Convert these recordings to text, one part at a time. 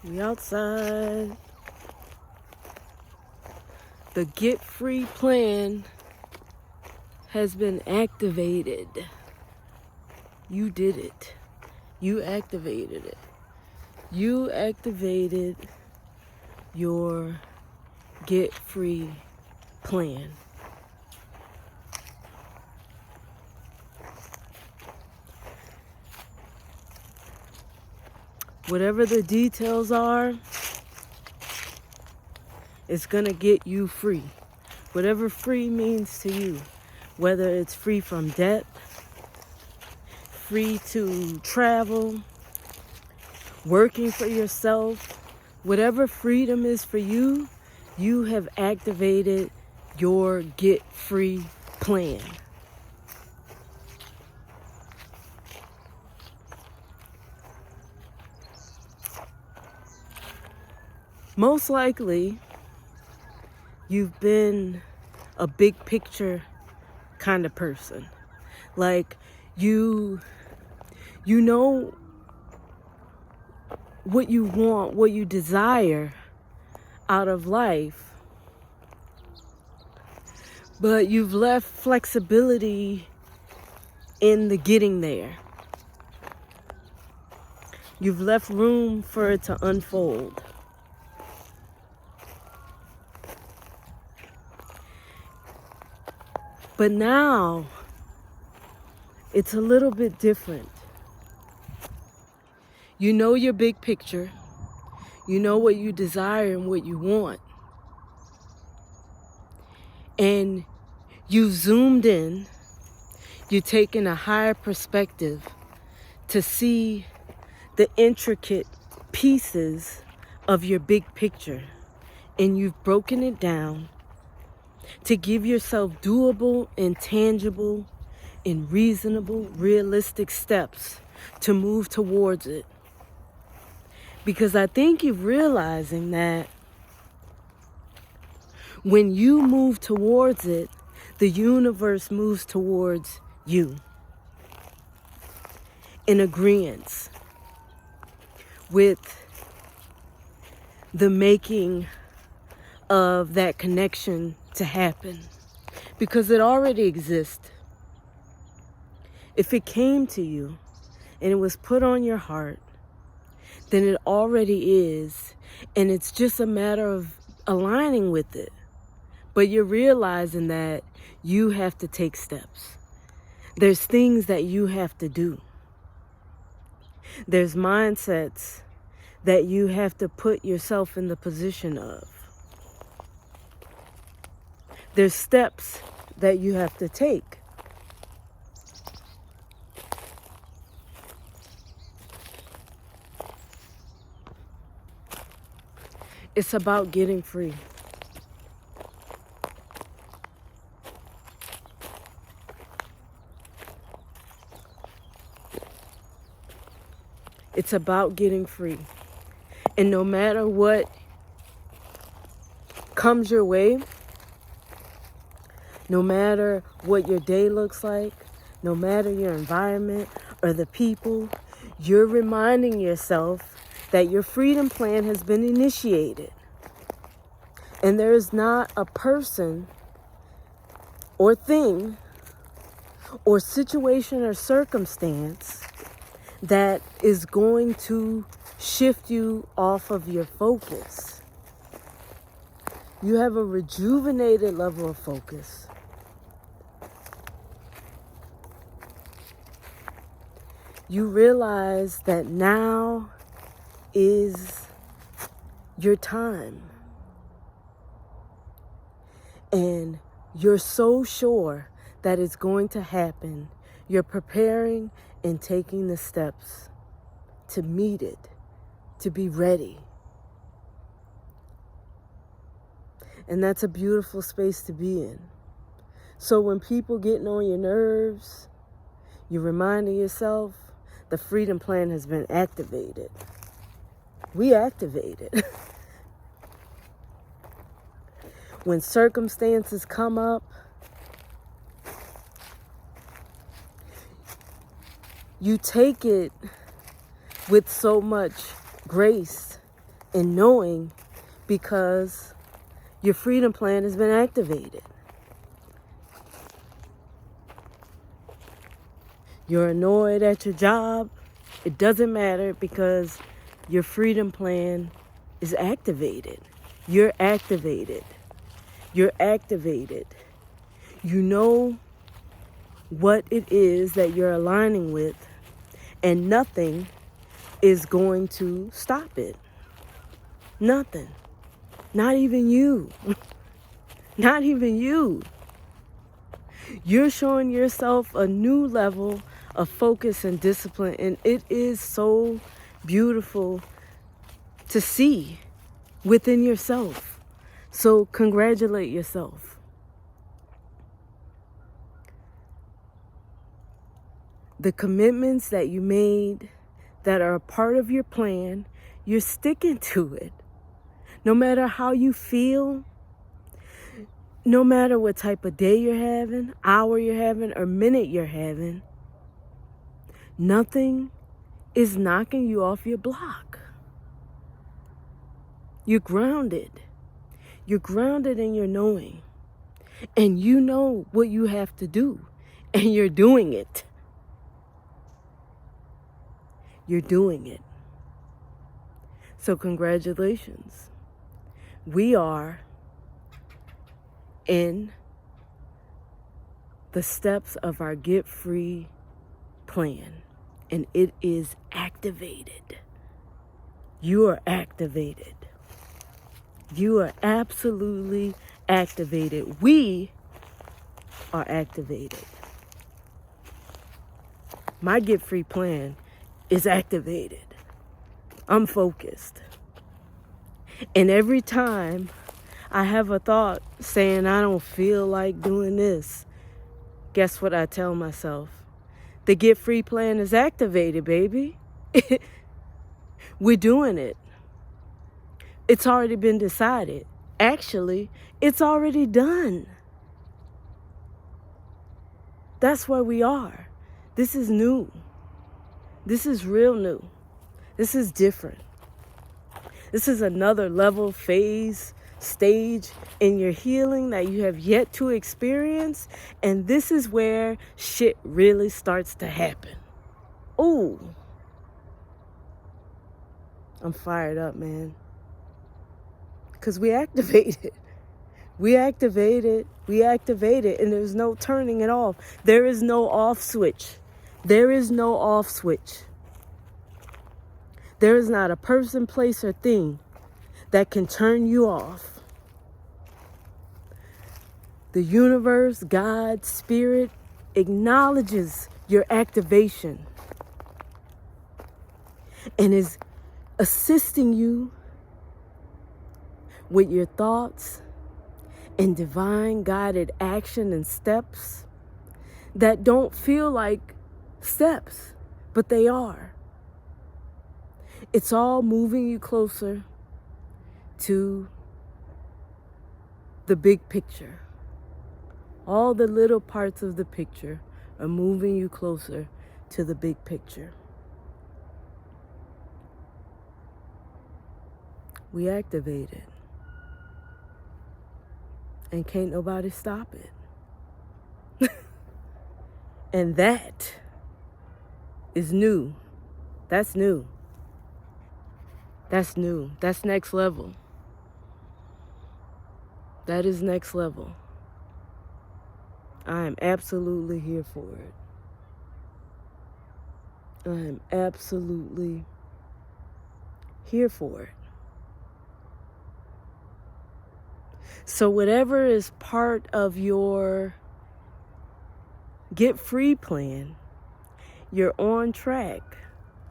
We outside. The Get Free plan has been activated. You did it. You activated it. You activated your Get Free plan. Whatever the details are, it's gonna get you free. Whatever free means to you, whether it's free from debt, free to travel, working for yourself, whatever freedom is for you, you have activated your Get Free plan. Most likely, you've been a big picture kind of person. Like, you know what you want, what you desire out of life, but you've left flexibility in the getting there. You've left room for it to unfold. But now, it's a little bit different. You know your big picture. You know what you desire and what you want. And you zoomed in. You're taking a higher perspective to see the intricate pieces of your big picture. And you've broken it down to give yourself doable and tangible and reasonable, realistic steps to move towards it. Because I think you're realizing that when you move towards it, the universe moves towards you in agreement with the making of that connection to happen, because it already exists. If it came to you and it was put on your heart, then it already is, and it's just a matter of aligning with it. But you're realizing that you have to take steps. There's things that you have to do. There's mindsets that you have to put yourself in the position of. There's steps that you have to take. It's about getting free. It's about getting free. And no matter what comes your way, no matter what your day looks like, no matter your environment or the people, you're reminding yourself that your freedom plan has been initiated. And there is not a person or thing or situation or circumstance that is going to shift you off of your focus. You have a rejuvenated level of focus. You realize that now is your time. And you're so sure that it's going to happen. You're preparing and taking the steps to meet it, to be ready. And that's a beautiful space to be in. So when people getting on your nerves, you're reminding yourself the freedom plan has been activated. We activated. When circumstances come up, you take it with so much grace and knowing because your freedom plan has been activated. You're annoyed at your job. It doesn't matter because your freedom plan is activated. You're activated. You're activated. You know what it is that you're aligning with, and nothing is going to stop it. Nothing. Not even you. Not even you. You're showing yourself a new level of focus and discipline, and it is so beautiful to see within yourself. So congratulate yourself. The commitments that you made that are a part of your plan, you're sticking to it. No matter how you feel, no matter what type of day you're having, hour you're having, or minute you're having, nothing is knocking you off your block. You're grounded. You're grounded in your knowing. And you know what you have to do. And you're doing it. You're doing it. So congratulations. We are in the steps of our Get Free plan. And it is activated. You are activated. You are absolutely activated. We are activated. My Get Free plan is activated. I'm focused. And every time I have a thought saying I don't feel like doing this, guess what I tell myself? The Get Free plan is activated, baby. We're doing it. It's already been decided. Actually, it's already done. That's where we are. This is new. This is real new. This is different. This is another level, phase, stage in your healing that you have yet to experience. And this is where shit really starts to happen. Ooh. I'm fired up, man. Because we activated. We activated. We activated. And there's no turning it off. There is no off switch. There is no off switch. There is not a person, place, or thing that can turn you off. The universe, God, spirit acknowledges your activation and is assisting you with your thoughts and divine guided action and steps that don't feel like steps, but they are. It's all moving you closer to the big picture. All the little parts of the picture are moving you closer to the big picture. We activated. And can't nobody stop it. And that is new. That's new. That's new. That's next level. That is next level. I am absolutely here for it. I am absolutely here for it. So whatever is part of your Get Free plan, you're on track.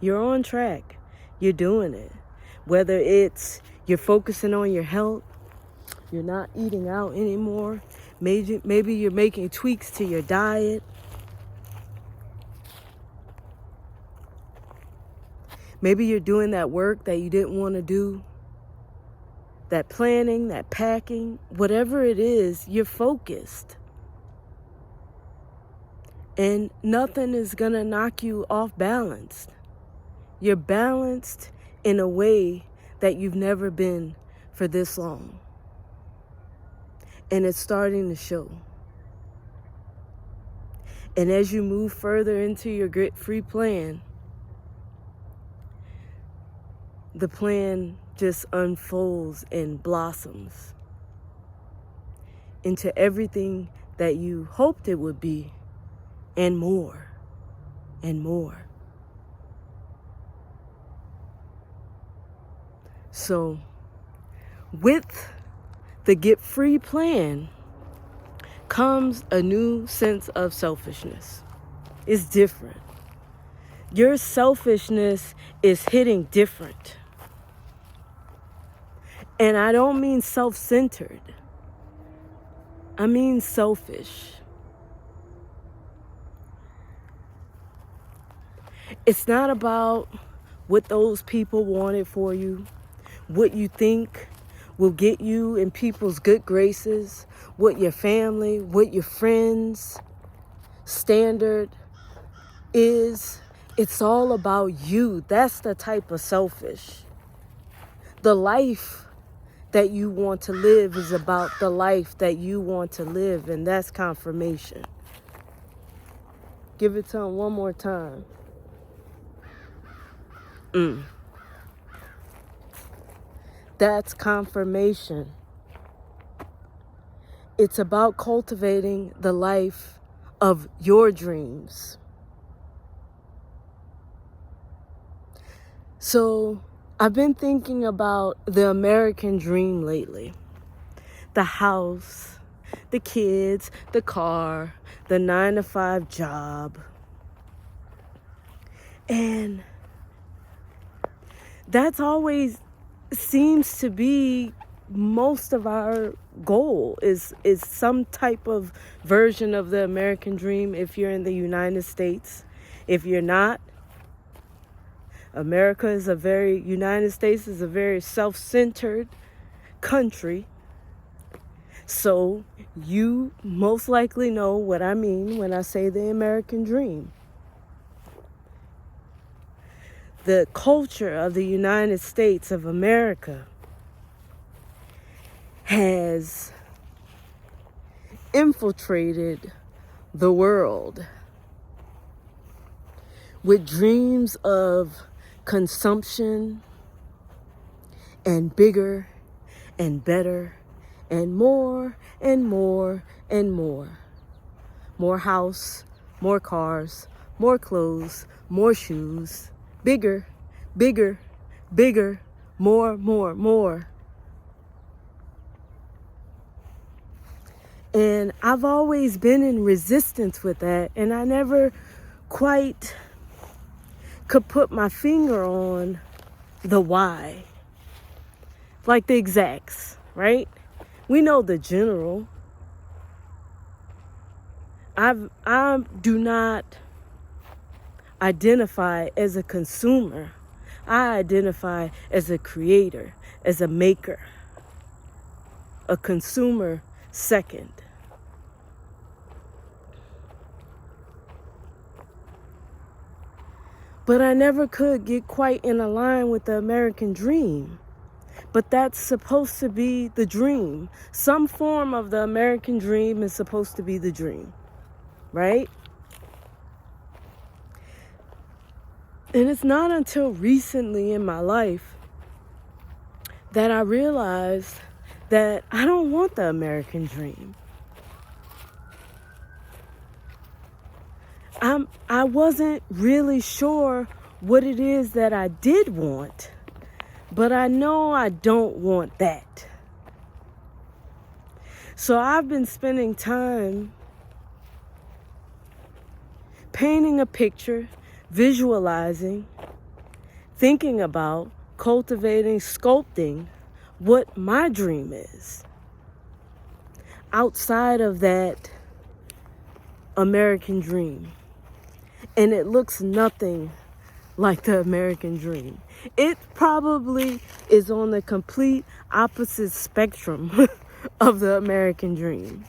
You're on track. You're doing it. Whether it's you're focusing on your health, you're not eating out anymore, maybe you're making tweaks to your diet, maybe you're doing that work that you didn't want to do, that planning, that packing, whatever it is, you're focused. And nothing is going to knock you off balance. You're balanced in a way that you've never been for this long. And it's starting to show. And as you move further into your grit-free plan, the plan just unfolds and blossoms into everything that you hoped it would be, and more, and more. So, with the Get Free plan comes a new sense of selfishness. It's different. Your selfishness is hitting different. And I don't mean self-centered. I mean selfish. It's not about what those people wanted for you, what you think will get you in people's good graces, what your family, what your friends' standard is. It's all about you. That's the type of selfish. The life that you want to live is about the life that you want to live, and that's confirmation. Give it to him one more time. That's confirmation. It's about cultivating the life of your dreams. So, I've been thinking about the American dream lately. The house, the kids, the car, the 9-to-5 job. And that's always seems to be most of our goal is some type of version of the American dream if you're in the United States. If you're not, United States is a very self-centered country. So you most likely know what I mean when I say the American dream. The culture of the United States of America has infiltrated the world with dreams of consumption and bigger and better and more and more and more. More house, more cars, more clothes, more shoes. Bigger, bigger, bigger, more, more, more. And I've always been in resistance with that, and I never quite could put my finger on the why. Like the exacts, right? We know the general. I do not identify as a consumer. I identify as a creator, as a maker. A consumer second. But I never could get quite in line with the American dream. But that's supposed to be the dream. Some form of the American dream is supposed to be the dream, right? And it's not until recently in my life that I realized that I don't want the American dream. I wasn't really sure what it is that I did want, but I know I don't want that. So I've been spending time painting a picture, visualizing, thinking about, cultivating, sculpting what my dream is. Outside of that American dream. And it looks nothing like the American dream. It probably is on the complete opposite spectrum of the American dream.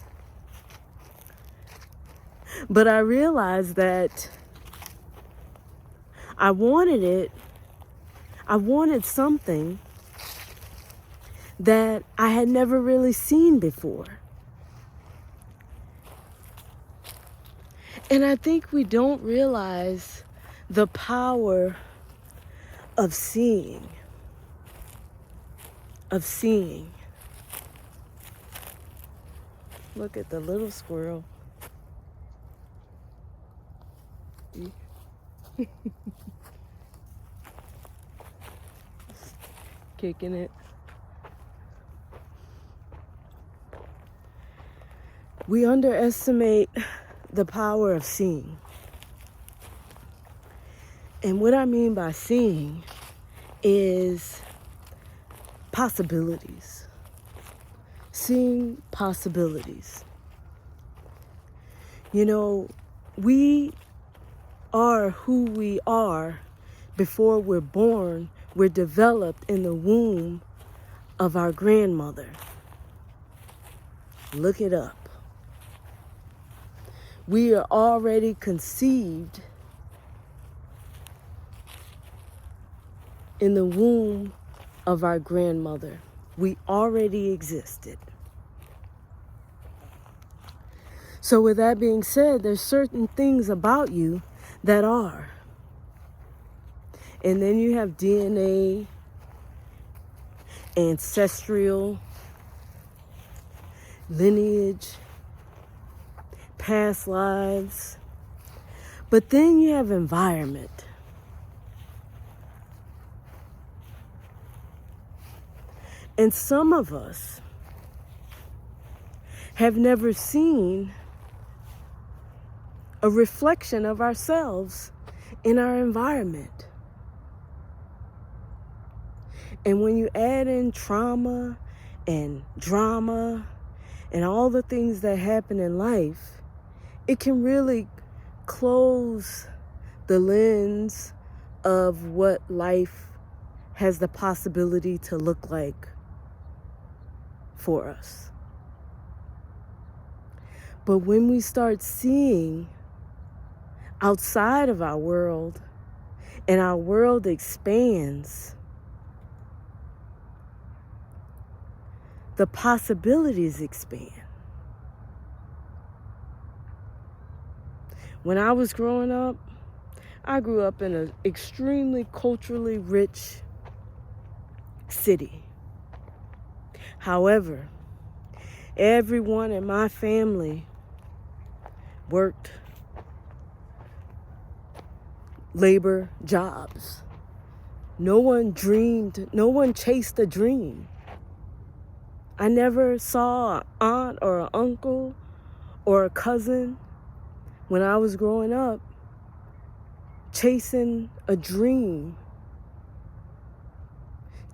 But I realized that I wanted something that I had never really seen before. And I think we don't realize the power of seeing. Look at the little squirrel. Kicking it. We underestimate the power of seeing. And what I mean by seeing is possibilities. Seeing possibilities. You know, we are who we are before we're born. We're developed in the womb of our grandmother. Look it up. We are already conceived in the womb of our grandmother. We already existed. So with that being said, there's certain things about you that are. And then you have DNA, ancestral, lineage, past lives. But then you have environment. And some of us have never seen a reflection of ourselves in our environment. And when you add in trauma and drama and all the things that happen in life, it can really close the lens of what life has the possibility to look like for us. But when we start seeing outside of our world and our world expands, the possibilities expand. When I was growing up, I grew up in an extremely culturally rich city. However, everyone in my family worked labor jobs. No one dreamed, no one chased a dream. I never saw an aunt or an uncle or a cousin when I was growing up chasing a dream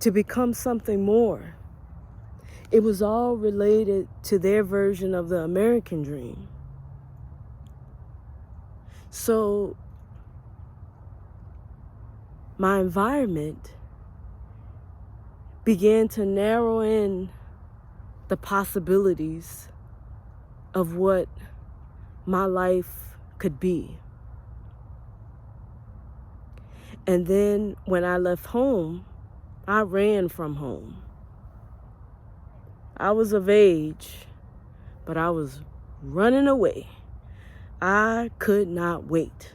to become something more. It was all related to their version of the American dream. So my environment began to narrow in the possibilities of what my life could be. And then when I left home, I ran from home. I was of age, but I was running away. I could not wait.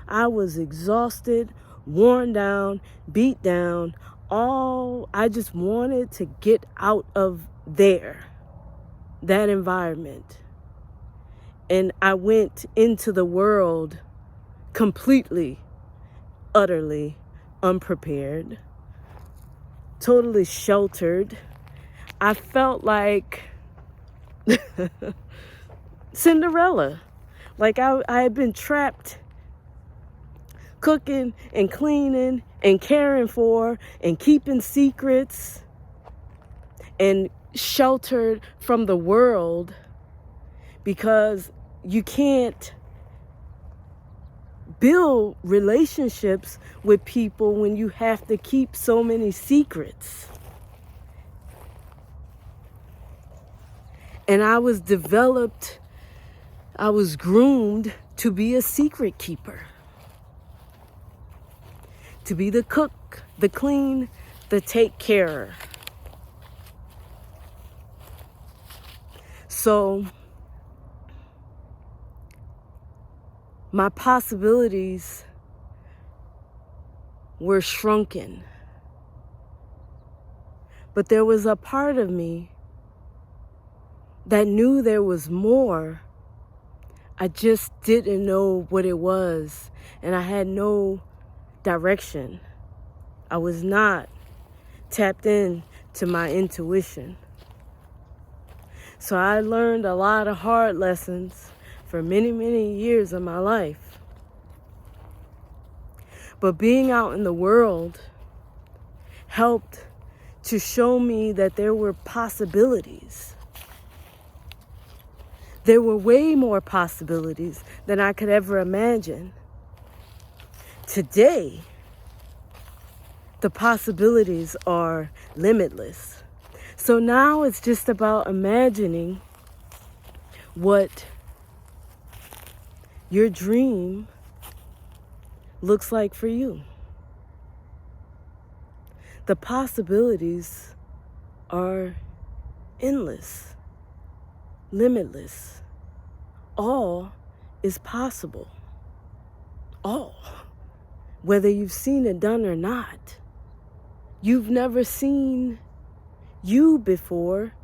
I was exhausted, worn down, beat down. I just wanted to get out of there, that environment. And I went into the world completely, utterly unprepared, totally sheltered. I felt like Cinderella. Like I had been trapped, cooking and cleaning and caring for and keeping secrets and sheltered from the world, because you can't build relationships with people when you have to keep so many secrets. And I was groomed to be a secret keeper. To be the cook, the clean, the take carer. So my possibilities were shrunken. But there was a part of me that knew there was more. I just didn't know what it was, and I had no direction. I was not tapped in to my intuition. So I learned a lot of hard lessons for many, many years of my life. But being out in the world helped to show me that there were possibilities. There were way more possibilities than I could ever imagine. Today, the possibilities are limitless. So now it's just about imagining what your dream looks like for you. The possibilities are endless, limitless. All is possible. All. Whether you've seen it done or not. You've never seen you before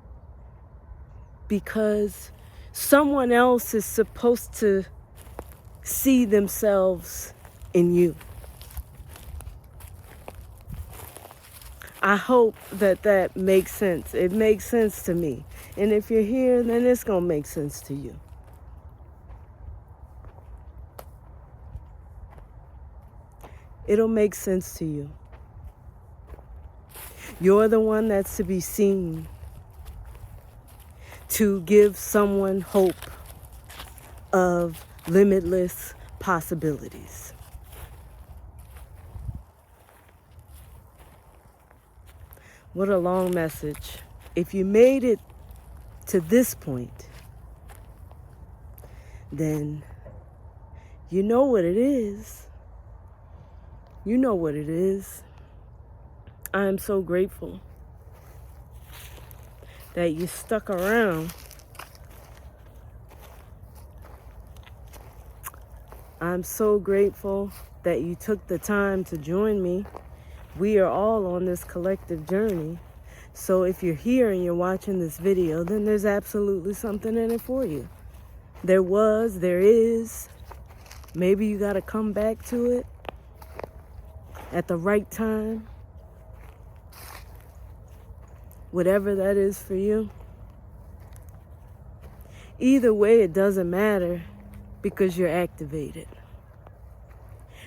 because someone else is supposed to see themselves in you. I hope that makes sense. It makes sense to me. And if you're here, then it's going to make sense to you. It'll make sense to you. You're the one that's to be seen, to give someone hope of limitless possibilities. What a long message. If you made it to this point, then you know what it is. You know what it is. I am so grateful that you stuck around. I'm so grateful that you took the time to join me. We are all on this collective journey. So if you're here and you're watching this video, then there's absolutely something in it for you. There is. Maybe you got to come back to it at the right time. Whatever that is for you. Either way, it doesn't matter because you're activated.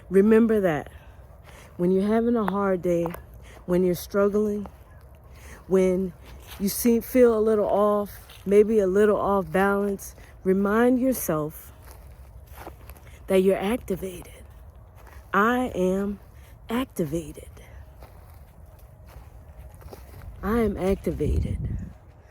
Remember that. When you're having a hard day, when you're struggling, when you feel a little off, maybe a little off balance, remind yourself that you're activated. I am activated. I am activated.